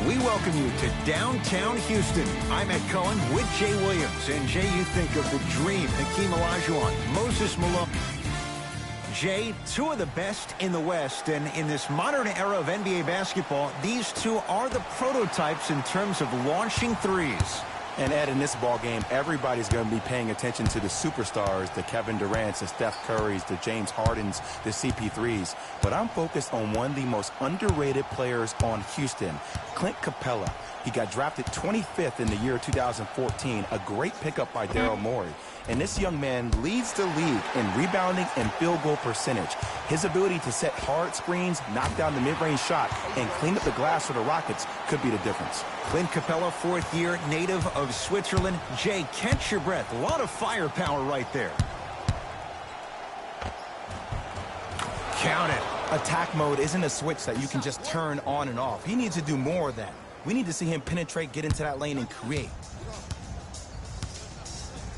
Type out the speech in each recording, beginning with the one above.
We welcome you to downtown Houston. I'm Ed Cohen with Jay Williams. And Jay, you think of the dream, Hakeem Olajuwon, Moses Malone. Jay, two of the best in the West, and in this modern era of NBA basketball, these two are the prototypes in terms of launching threes. And Ed, in this ball game, everybody's going to be paying attention to the superstars, the Kevin Durant's, the Steph Curry's, the James Harden's, the CP3's. But I'm focused on one of the most underrated players on Houston, Clint Capella. He got drafted 25th in the year 2014, a great pickup by Daryl Morey. And this young man leads the league in rebounding and field goal percentage. His ability to set hard screens, knock down the mid-range shot, and clean up the glass for the Rockets could be the difference. Clint Capella, fourth year, native of Switzerland. Jay, catch your breath. A lot of firepower right there. Count it. Attack mode isn't a switch that you can just turn on and off. He needs to do more of that. We need to see him penetrate, get into that lane, and create.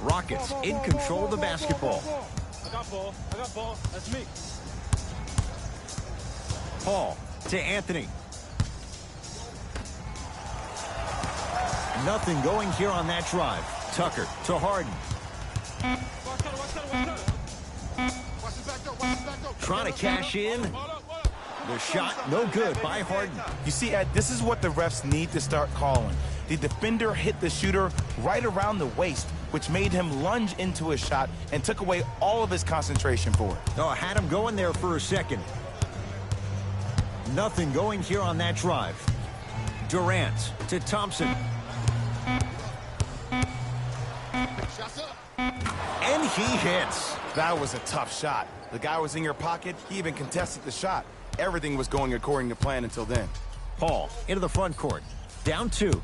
Rockets in control of the basketball. I got ball. That's me. Paul to Anthony. Nothing going here on that drive. Tucker to Harden. Trying to cash in. The shot, no good by Harden. You see, Ed, this is what the refs need to start calling. The defender hit the shooter right around the waist, which made him lunge into his shot and took away all of his concentration for it. Oh, had him going there for a second. Nothing going here on that drive. Durant to Thompson. And he hits. That was a tough shot. The guy was in your pocket. He even contested the shot. Everything was going according to plan until then. Paul into the front court. Down two.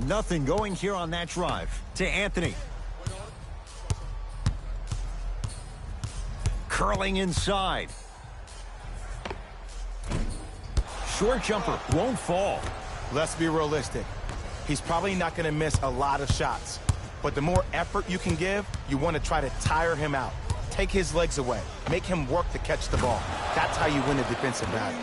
Nothing going here on that drive. To Anthony. Curling inside. Short jumper won't fall. Let's be realistic. He's probably not going to miss a lot of shots. But the more effort you can give, you want to try to tire him out. Take his legs away. Make him work to catch the ball. That's how you win a defensive battle.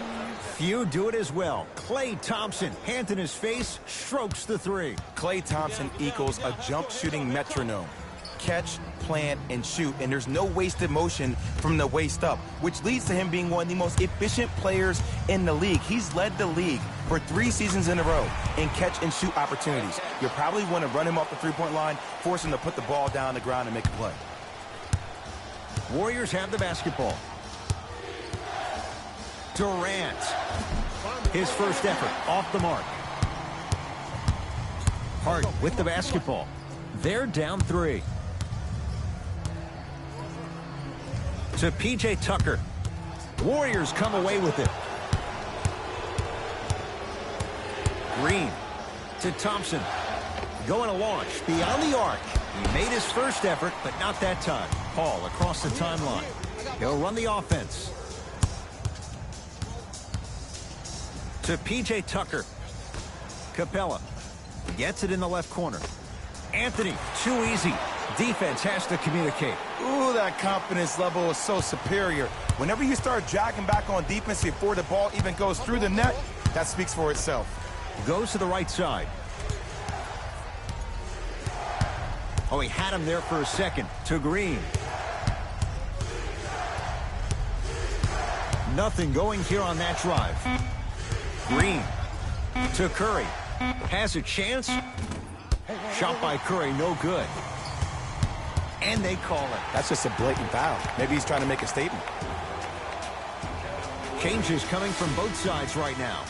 Few do it as well. Klay Thompson, hand in his face, strokes the three. Klay Thompson equals a jump shooting metronome. Catch, plant, and shoot, and there's no wasted motion from the waist up, which leads to him being one of the most efficient players in the league. He's led the league for 3 seasons in a row in catch and shoot opportunities. You'll probably want to run him off the three-point line, force him to put the ball down on the ground and make a play. Warriors have the basketball. Durant. His first effort off the mark. Harden with the basketball. They're down 3. To P.J. Tucker. Warriors come away with it. Green to Thompson. Going to launch beyond the arc. He made his first effort, but not that time. Paul across the timeline. He'll run the offense. To P.J. Tucker. Capella gets it in the left corner. Anthony, too easy. Defense has to communicate. Ooh, that confidence level is so superior. Whenever you start jogging back on defense before the ball even goes through the net, that speaks for itself. Goes to the right side. Oh, he had him there for a second. To Green. Nothing going here on that drive. Green to Curry. Has a chance. Shot by Curry, no good. And they call it. That's just a blatant foul. Maybe he's trying to make a statement. Changes coming from both sides right now.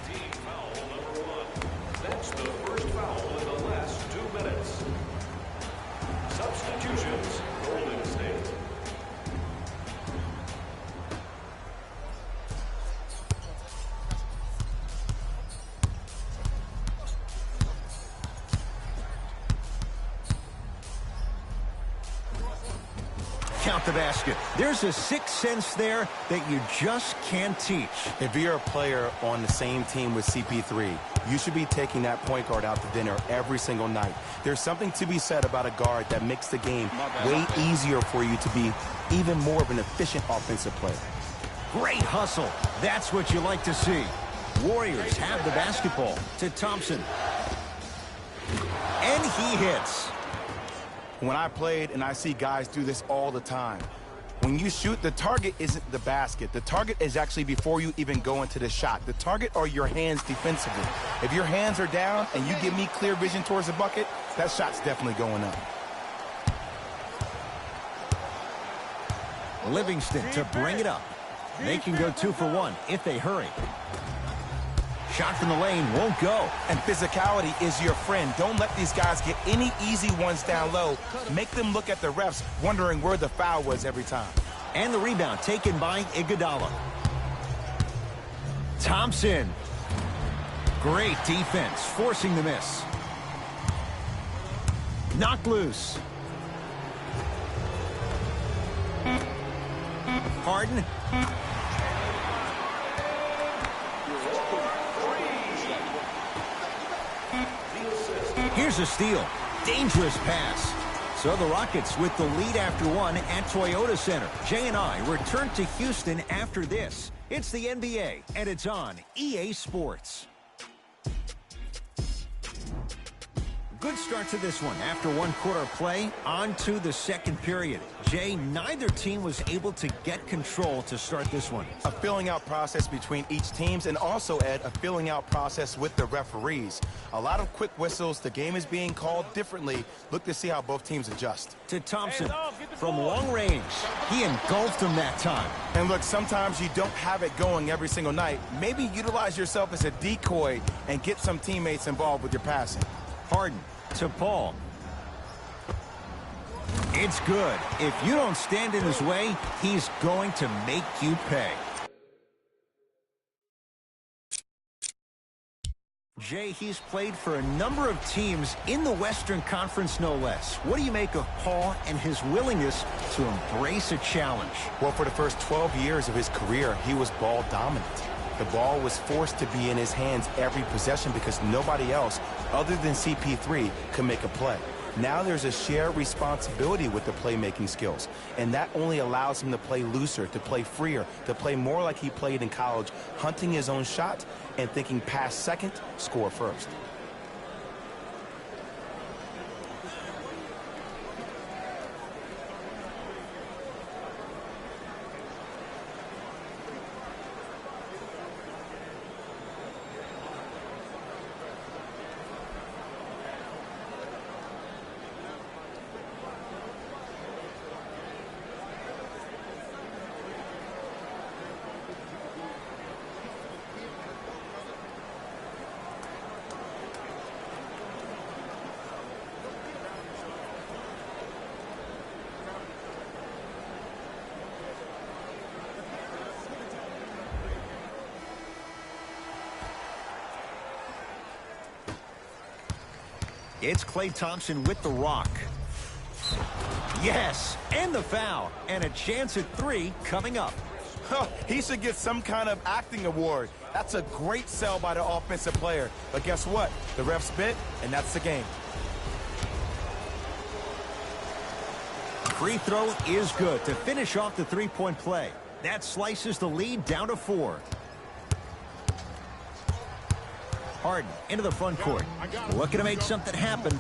Team foul number 1. That's the first foul in the last 2 minutes. Substitutions, Golden State. Count the basket. There's a sixth sense there that you just can't teach. If you're a player on the same team with CP3, you should be taking that point guard out to dinner every single night. There's something to be said about a guard that makes the game way easier for you to be even more of an efficient offensive player. Great hustle. That's what you like to see. Warriors have the basketball to Thompson. And he hits. When I played, and I see guys do this all the time, when you shoot, the target isn't the basket. The target is actually before you even go into the shot. The target are your hands defensively. If your hands are down and you give me clear vision towards the bucket, that shot's definitely going up. Livingston to bring it up. They can go 2 for 1 if they hurry. Shot from the lane won't go. And physicality is your friend. Don't let these guys get any easy ones down low. Make them look at the refs, wondering where the foul was every time. And the rebound taken by Iguodala. Thompson. Great defense, forcing the miss. Knocked loose. Harden. Here's a steal. Dangerous pass. So the Rockets with the lead after 1 at Toyota Center. Jay and I return to Houston after this. It's the NBA, and it's on EA Sports. Good start to this one. After 1 quarter play, on to the second period. Jay, neither team was able to get control to start this one. A filling out process between each teams, and also, Ed, a filling out process with the referees. A lot of quick whistles. The game is being called differently. Look to see how both teams adjust. To Thompson from long range. He engulfed him that time. And look, sometimes you don't have it going every single night. Maybe utilize yourself as a decoy and get some teammates involved with your passing. Harden to Paul. It's good. If you don't stand in his way, he's going to make you pay. Jay, he's played for a number of teams in the Western Conference, no less. What do you make of Paul and his willingness to embrace a challenge? Well, for the first 12 years of his career, he was ball dominant. The ball was forced to be in his hands every possession because nobody else, other than CP3, could make a play. Now there's a shared responsibility with the playmaking skills, and that only allows him to play looser, to play freer, to play more like he played in college, hunting his own shot and thinking pass second, score first. It's Klay Thompson with the rock. Yes, and the foul. And a chance at 3 coming up. He should get some kind of acting award. That's a great sell by the offensive player. But guess what? The ref spit, and that's the game. Free throw is good to finish off the three-point play. That slices the lead down to 4. Harden into the front court. Looking to make something happen.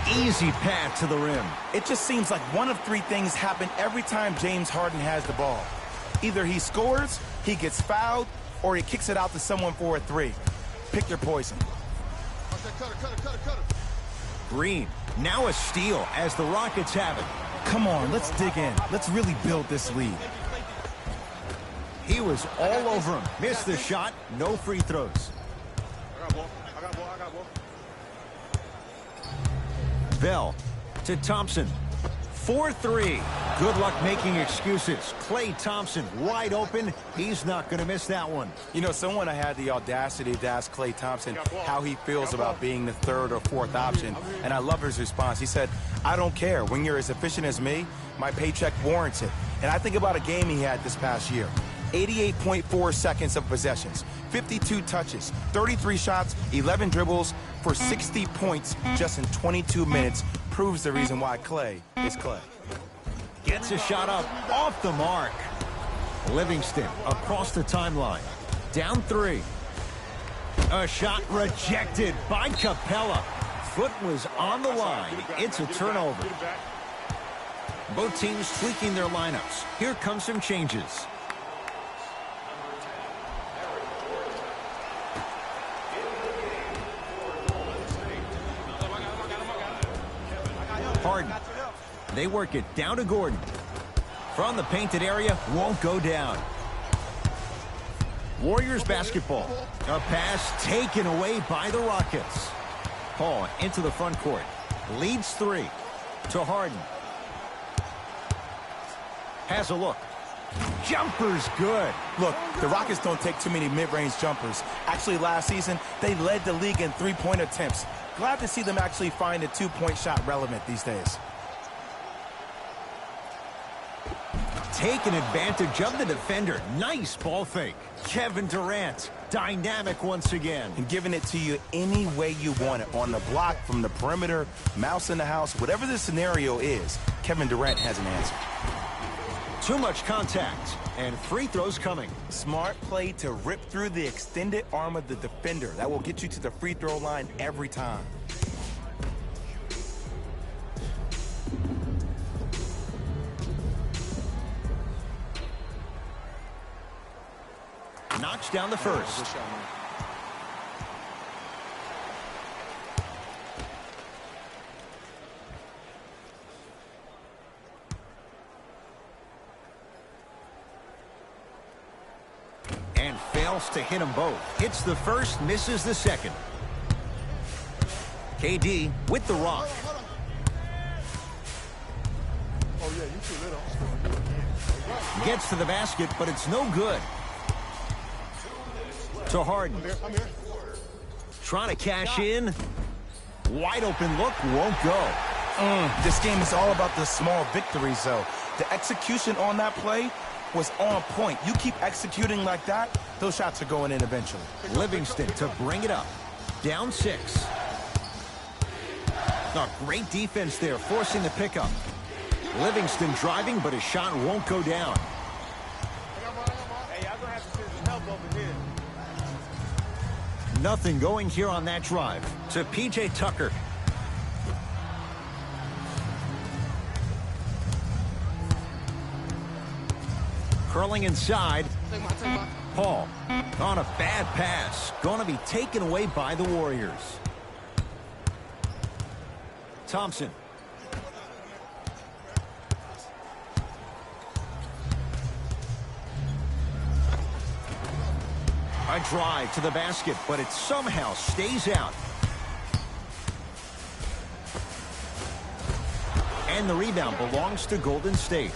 Easy path to the rim. It just seems like one of 3 things happen every time James Harden has the ball. Either he scores, he gets fouled, or he kicks it out to someone for a 3. Pick your poison. Green, now a steal as the Rockets have it. Come on, let's dig in. Let's really build this lead. He was all over him. Missed the shot. No free throws. Bell to Thompson. 4-3. Good luck making excuses. Klay Thompson wide open. He's not going to miss that one. You know, someone had the audacity to ask Klay Thompson how he feels about being the 3rd or 4th option, and I love his response. He said, I don't care. When you're as efficient as me, my paycheck warrants it. And I think about a game he had this past year. 88.4 seconds of possessions, 52 touches, 33 shots, 11 dribbles for 60 points just in 22 minutes proves the reason why Klay is Klay. Gets a shot up off the mark. Livingston across the timeline. Down 3. A shot rejected by Capella. Foot was on the line. It's a turnover. Both teams tweaking their lineups. Here come some changes. Harden. They work it down to Gordon. From the painted area, won't go down. Warriors basketball. A pass taken away by the Rockets. Paul into the front court. Leads 3 to Harden. Has a look. Jumper's good. Look, the Rockets don't take too many mid-range jumpers. Actually, last season, they led the league in three-point attempts. Glad to see them actually find a two-point shot relevant these days. Taking advantage of the defender. Nice ball fake. Kevin Durant, dynamic once again. And giving it to you any way you want it. On the block, from the perimeter, mouse in the house, whatever the scenario is, Kevin Durant has an answer. Too much contact, and free throws coming. Smart play to rip through the extended arm of the defender. That will get you to the free throw line every time. Knocks down the first. And fails to hit them both. Hits the first, misses the second. KD with the rock. Gets to the basket, but it's no good. To Harden. Trying to cash in. Wide open look, won't go. This game is all about the small victories, though. The execution on that play was on point. You keep executing like that, those shots are going in eventually. Livingston to bring it up. Down 6. A great defense there, forcing the pickup. Livingston driving, but his shot won't go down. Hey, y'all gonna have to send some help over here. Nothing going here on that drive. To P.J. Tucker. Curling inside. Paul on a bad pass. Going to be taken away by the Warriors. Thompson. A drive to the basket, but it somehow stays out. And the rebound belongs to Golden State.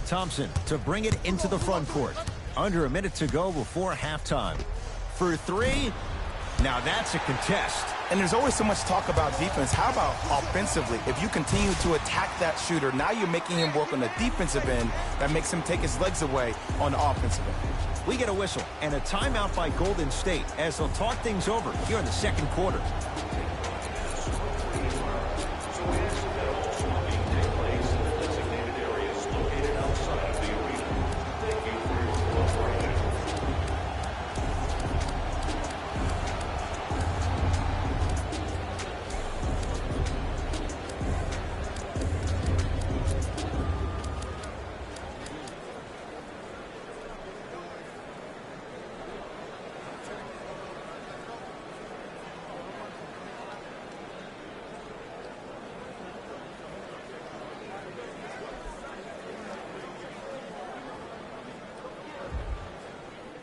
Thompson to bring it into the front court. Under a minute to go before halftime. For 3. Now that's a contest. And there's always so much talk about defense. How about offensively? If you continue to attack that shooter, now you're making him work on the defensive end. That makes him take his legs away on the offensive end. We get a whistle and a timeout by Golden State as they'll talk things over here in the second quarter.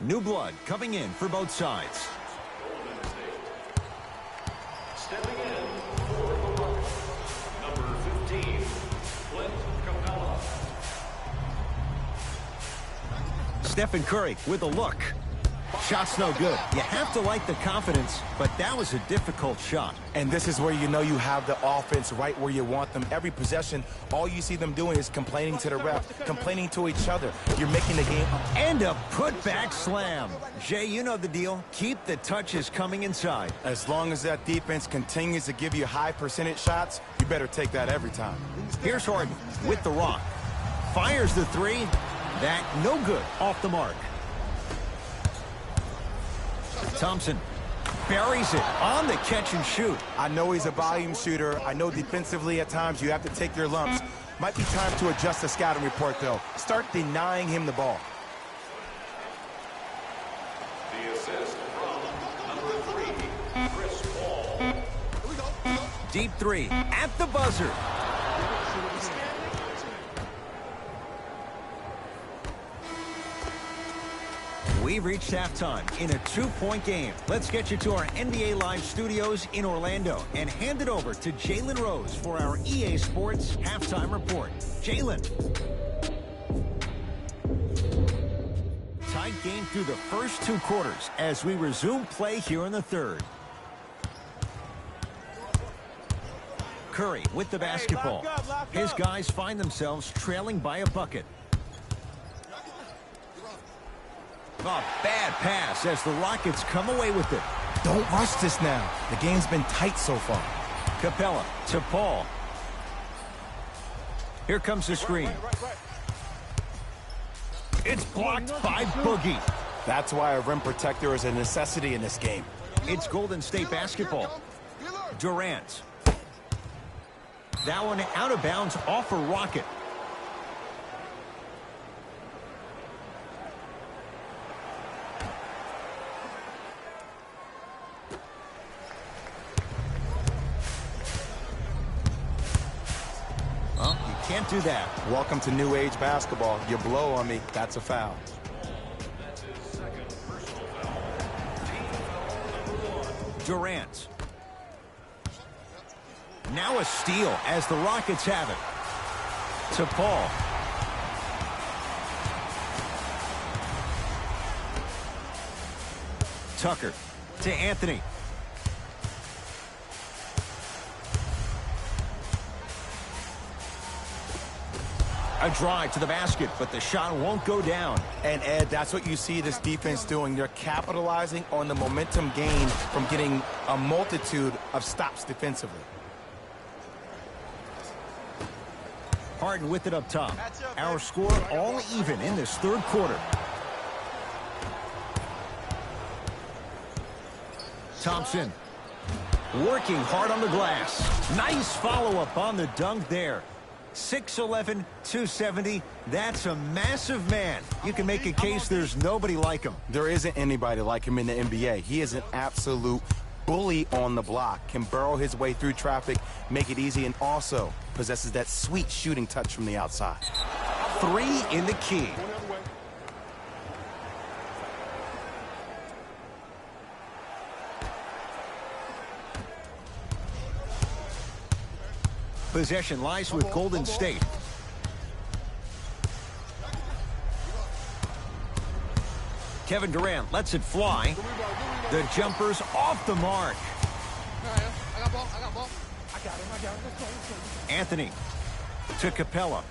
New blood coming in for both sides. Stepping in for the Rockets, number 15, Clint Capella. Stephen Curry with a look. Shot's no good. You have to like the confidence, but that was a difficult shot. And this is where you know you have the offense right where you want them. Every possession, all you see them doing is complaining to the ref, complaining to each other. You're making the game. And a putback slam. Jay, you know the deal. Keep the touches coming inside. As long as that defense continues to give you high percentage shots, you better take that every time. Here's Harden with the rock. Fires the three. That no good. Off the mark. Thompson buries it on the catch and shoot. I know he's a volume shooter. I know defensively at times you have to take your lumps. Might be time to adjust the scouting report, though. Start denying him the ball. The assist from number 3, Chris Paul. Deep three at the buzzer. We've reached halftime in a 2-point game. Let's get you to our NBA Live studios in Orlando and hand it over to Jalen Rose for our EA Sports halftime report. Jalen. Tight game through the first 2 quarters as we resume play here in the third. Curry with the basketball. His guys find themselves trailing by a bucket. Oh, bad pass as the Rockets come away with it. Don't rush this now. The game's been tight so far. Capella to Paul. Here comes the screen. It's blocked by Boogie. That's why a rim protector is a necessity in this game. It's Golden State basketball. Durant. That one out of bounds off a Rocket. Can't do that. Welcome to new age basketball. You blow on me, that's a foul. That's his second personal foul. Team foul number 1. Durant. Now a steal as the Rockets have it. To Paul. Tucker to Anthony. A drive to the basket, but the shot won't go down. And, Ed, that's what you see this defense doing. They're capitalizing on the momentum gained from getting a multitude of stops defensively. Harden with it up top. Our score all even in this third quarter. Thompson working hard on the glass. Nice follow-up on the dunk there. 6'11", 270. That's a massive man. You can make a case there's nobody like him. There isn't anybody like him in the NBA. He is an absolute bully on the block, can burrow his way through traffic, make it easy, and also possesses that sweet shooting touch from the outside. 3 in the key. Possession lies with Golden State. Kevin Durant lets it fly. The jumper's off the mark. Anthony to Capella.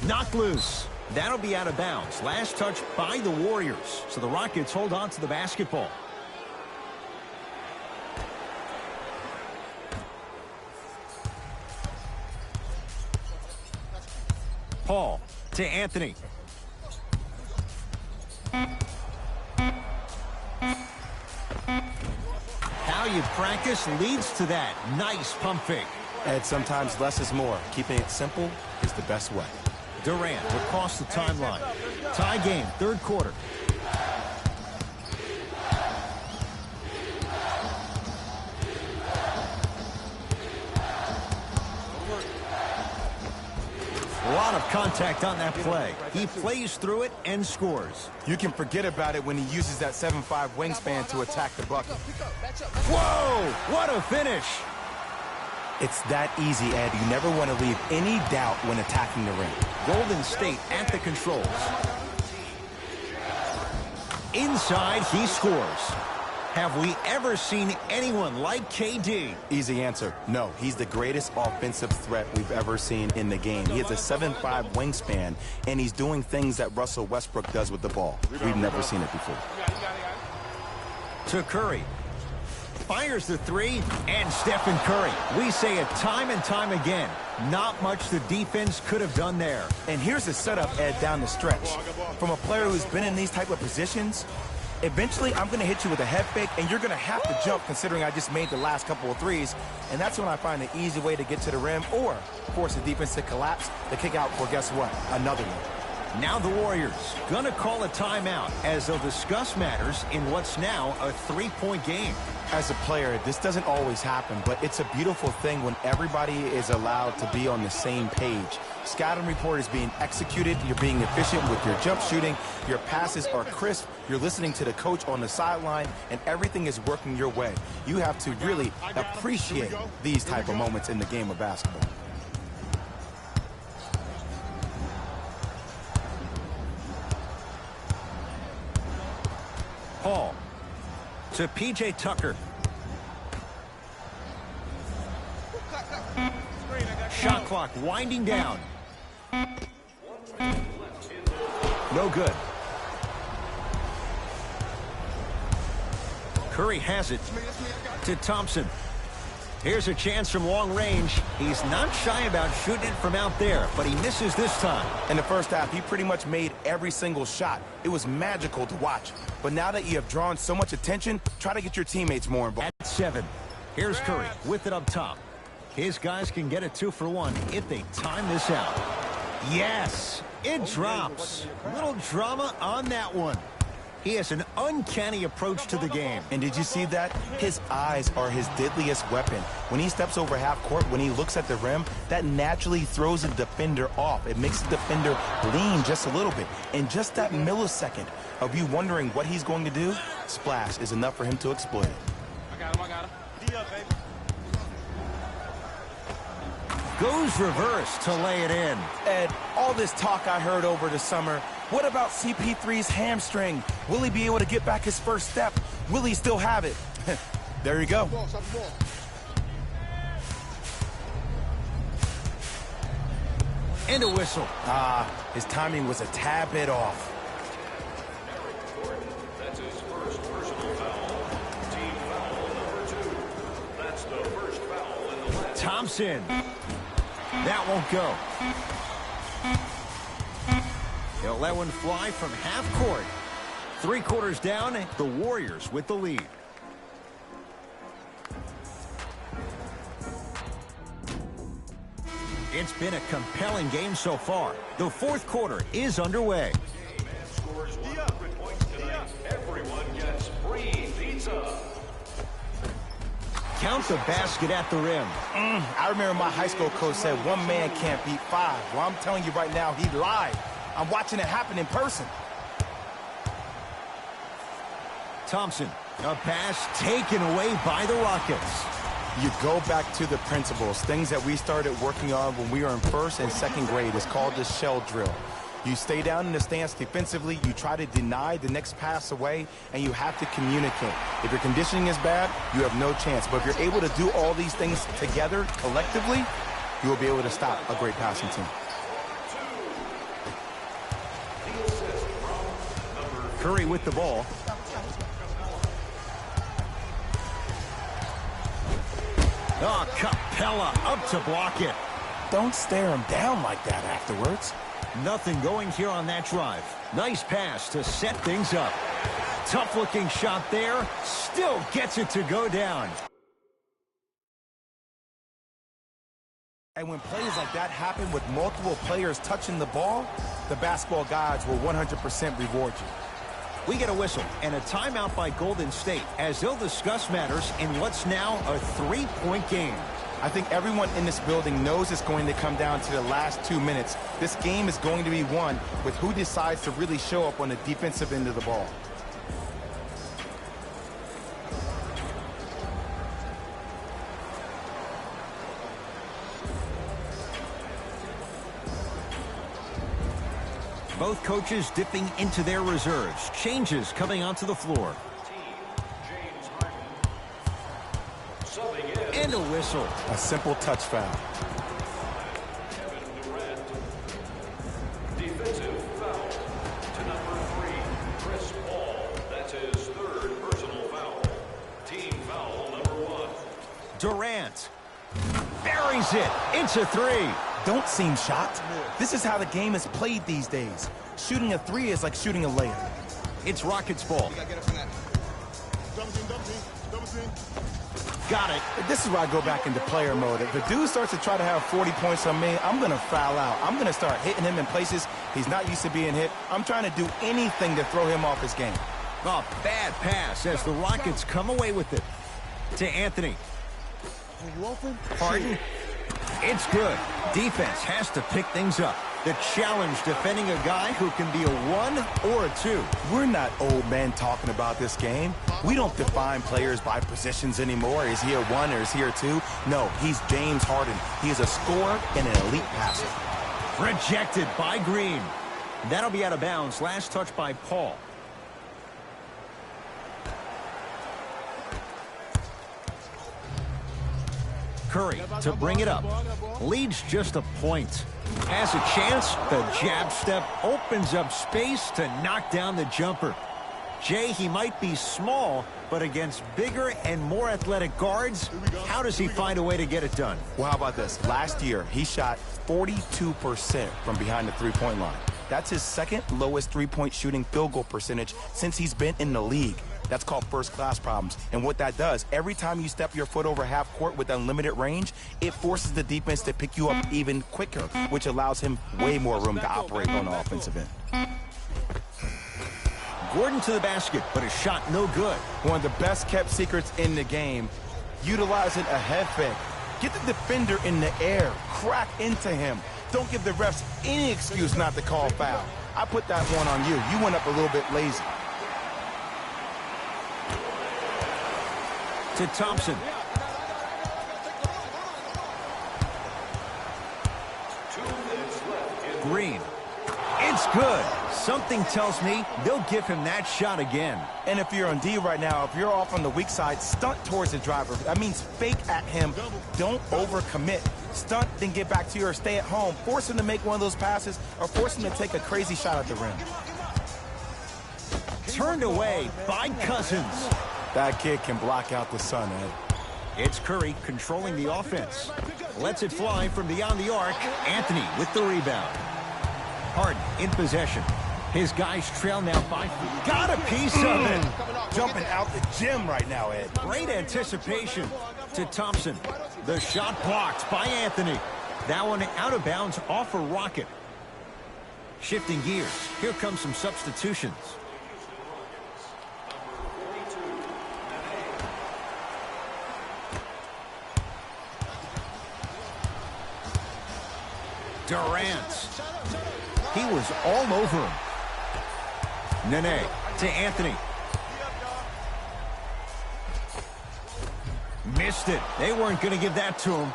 Knocked loose. That'll be out of bounds. Last touch by the Warriors. So the Rockets hold on to the basketball. Paul to Anthony. How you practice leads to that. Nice pump fake. And sometimes less is more. Keeping it simple is the best way. Durant across the timeline. Tie game, third quarter. A lot of contact on that play. He plays through it and scores. You can forget about it when he uses that 7'5" wingspan to attack the bucket. Whoa! What a finish! It's that easy, Ed. You never want to leave any doubt when attacking the rim. Golden State at the controls. Inside, he scores. Have we ever seen anyone like KD? Easy answer. No, he's the greatest offensive threat we've ever seen in the game. He has a 7'5" wingspan, and he's doing things that Russell Westbrook does with the ball. We've never seen it before. To Curry. Fires the three, and Stephen Curry. We say it time and time again. Not much the defense could have done there. And here's the setup, Ed, down the stretch. From a player who's been in these type of positions, eventually I'm going to hit you with a head fake, and you're going to have to jump considering I just made the last couple of threes. And that's when I find the easy way to get to the rim or force the defense to collapse, the kick out for, guess what, another one. Now the Warriors going to call a timeout as they'll discuss matters in what's now a three-point game. As a player, this doesn't always happen, but it's a beautiful thing when everybody is allowed to be on the same page. Scouting report is being executed, you're being efficient with your jump shooting, your passes are crisp, you're listening to the coach on the sideline, and everything is working your way. You have to really appreciate these type of moments in the game of basketball. Paul to P.J. Tucker. Shot clock winding down. No good. Curry has it to Thompson. Here's a chance from long range. He's not shy about shooting it from out there, but he misses this time. In the first half, he pretty much made every single shot. It was magical to watch. But now that you have drawn so much attention, try to get your teammates more involved. At 7, here's Curry with it up top. His guys can get a 2 for 1 if they time this out. Yes, it drops. Little drama on that one. He has an uncanny approach to the game. And did you see that? His eyes are his deadliest weapon. When he steps over half court, when he looks at the rim, that naturally throws the defender off. It makes the defender lean just a little bit. And just that millisecond of you wondering what he's going to do, splash is enough for him to exploit it. I got him. D up, baby. Goes reverse to lay it in. Ed, all this talk I heard over the summer, what about CP3's hamstring? Will he be able to get back his first step? Will he still have it? There you go. And a whistle. His timing was a tad bit off. That's his first personal foul. Team foul number 2. That's the first foul in the last. Thompson. That won't go. He'll let one fly from half court. 3 quarters down, the Warriors with the lead. It's been a compelling game so far. The 4th quarter is underway. Game and scores 100 points tonight. Everyone gets free pizza. Count the basket at the rim. I remember my high school coach said one man can't beat 5. Well, I'm telling you right now, he lied. I'm watching it happen in person. Thompson, a pass taken away by the Rockets. You go back to the principles, things that we started working on when we were in 1st and 2nd grade. It's called the shell drill. You stay down in the stance defensively, you try to deny the next pass away, and you have to communicate. If your conditioning is bad, you have no chance. But if you're able to do all these things together, collectively, you will be able to stop a great passing team. Curry with the ball. Oh, Capella up to block it. Don't stare him down like that afterwards. Nothing going here on that drive. Nice pass to set things up. Tough-looking shot there. Still gets it to go down. And when plays like that happen with multiple players touching the ball, the basketball gods will 100% reward you. We get a whistle and a timeout by Golden State as they'll discuss matters in what's now a 3-point game. I think everyone in this building knows it's going to come down to the last 2 minutes. This game is going to be won with who decides to really show up on the defensive end of the ball. Both coaches dipping into their reserves. Changes coming onto the floor. And a whistle. A simple touch foul. Defensive foul to number 3, Chris Paul. That's his 3rd personal foul. Team foul number 1. Durant buries it. It's a 3. Don't seem shocked. This is how the game is played these days. Shooting a 3 is like shooting a layup. It's Rockets ball. Got it. This is where I go back into player mode. If the dude starts to try to have 40 points on me, I'm going to foul out. I'm going to start hitting him in places he's not used to being hit. I'm trying to do anything to throw him off his game. A bad pass as the Rockets come away with it. To Anthony. Harden. It's good. Defense has to pick things up. The challenge defending a guy who can be a 1 or a 2. We're not old men talking about this game. We don't define players by positions anymore. Is he a 1 or is he a 2? No, he's James Harden. He is a scorer and an elite passer. Rejected by Green. That'll be out of bounds. Last touch by Paul. Curry to bring it up. Leads just a point. Has a chance. The jab step opens up space to knock down the jumper. Jay, he might be small, but against bigger and more athletic guards, how does he find a way to get it done? Well, how about this? Last year, he shot 42% from behind the three-point line. That's his 2nd lowest three-point shooting field goal percentage since he's been in the league. That's called first-class problems. And what that does, every time you step your foot over half court with unlimited range, it forces the defense to pick you up even quicker, which allows him way more room to operate on the offensive end. Gordon to the basket, but his shot no good. One of the best-kept secrets in the game, utilizing a head fake. Get the defender in the air, crack into him. Don't give the refs any excuse not to call foul. I put that one on you. You went up a little bit lazy. To Thompson. Green. It's good. Something tells me they'll give him that shot again. And if you're on D right now, if you're off on the weak side, stunt towards the driver. That means fake at him. Don't overcommit. Stunt, then get back to your stay at home. Force him to make one of those passes or force him to take a crazy shot at the rim. Turned away by Cousins. That kid can block out the sun, Ed. It's Curry controlling the offense. Lets it fly from beyond the arc. Anthony with the rebound. Harden in possession. His guys trail now by 4. Got a piece of it. Jumping out the gym right now, Ed. Great anticipation to Thompson. The shot blocked by Anthony. That one out of bounds off a rocket. Shifting gears. Here comes some substitutions. Durant. He was all over him. Nene to Anthony. Missed it. They weren't going to give that to him.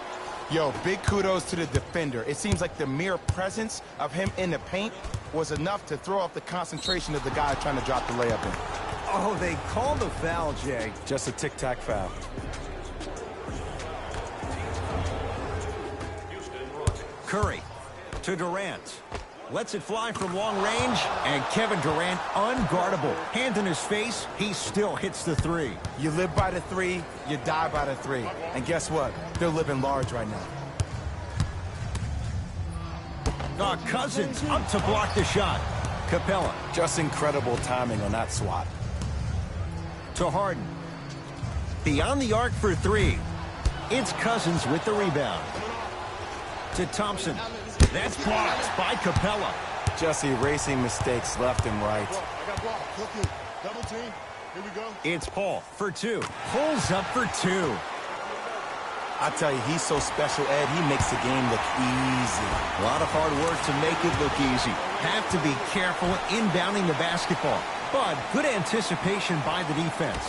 Yo, big kudos to the defender. It seems like the mere presence of him in the paint was enough to throw off the concentration of the guy trying to drop the layup in. Oh, they called the foul, Jay. Just a tic-tac foul. Curry to Durant. Lets it fly from long range, and Kevin Durant unguardable. Hand in his face, he still hits the 3. You live by the 3, you die by the 3. And guess what? They're living large right now. Cousins up to block the shot. Capella. Just incredible timing on that swat. To Harden. Beyond the arc for 3. It's Cousins with the rebound. To Thompson. That's blocked by Capella. Just erasing mistakes left and right. It's Paul for 2. Pulls up for 2. I tell you, he's so special, Ed. He makes the game look easy. A lot of hard work to make it look easy. Have to be careful inbounding the basketball. But good anticipation by the defense.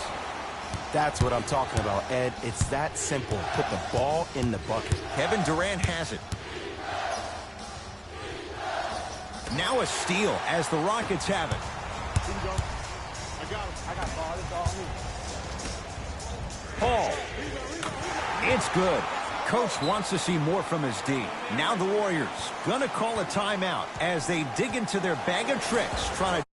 That's what I'm talking about, Ed. It's that simple. Put the ball in the bucket. Kevin Durant has it. Now a steal as the Rockets have it. Here you go. I got him. I got ball. It's all me. Paul. It's good. Coach wants to see more from his D. Now the Warriors gonna call a timeout as they dig into their bag of tricks, trying to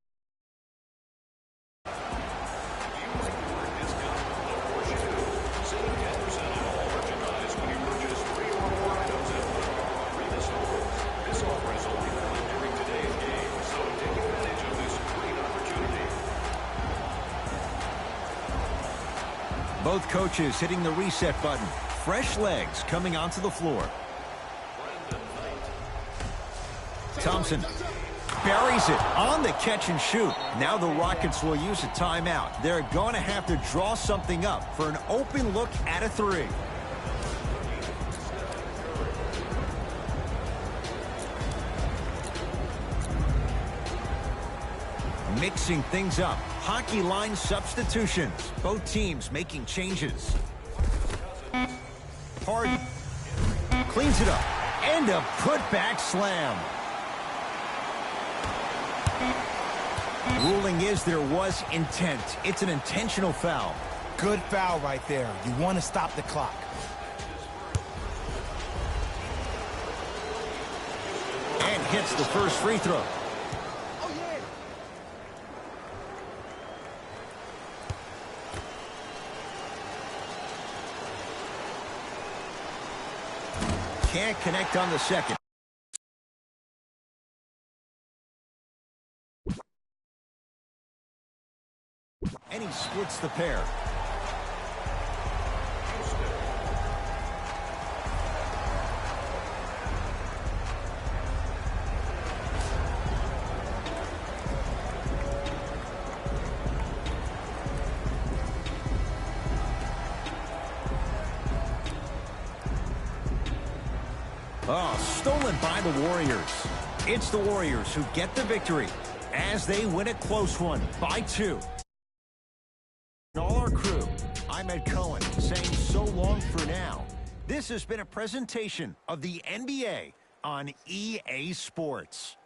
both coaches hitting the reset button. Fresh legs coming onto the floor. Thompson buries it on the catch and shoot. Now the Rockets will use a timeout. They're going to have to draw something up for an open look at a three. Mixing things up. Hockey line substitutions. Both teams making changes. Harden cleans it up. And a putback slam. Ruling is there was intent. It's an intentional foul. Good foul right there. You want to stop the clock. And hits the first free throw. Can't connect on the second. And he splits the pair. Oh, stolen by the Warriors. It's the Warriors who get the victory as they win a close one by 2. All our crew, I'm Ed Cohen saying so long for now. This has been a presentation of the NBA on EA Sports.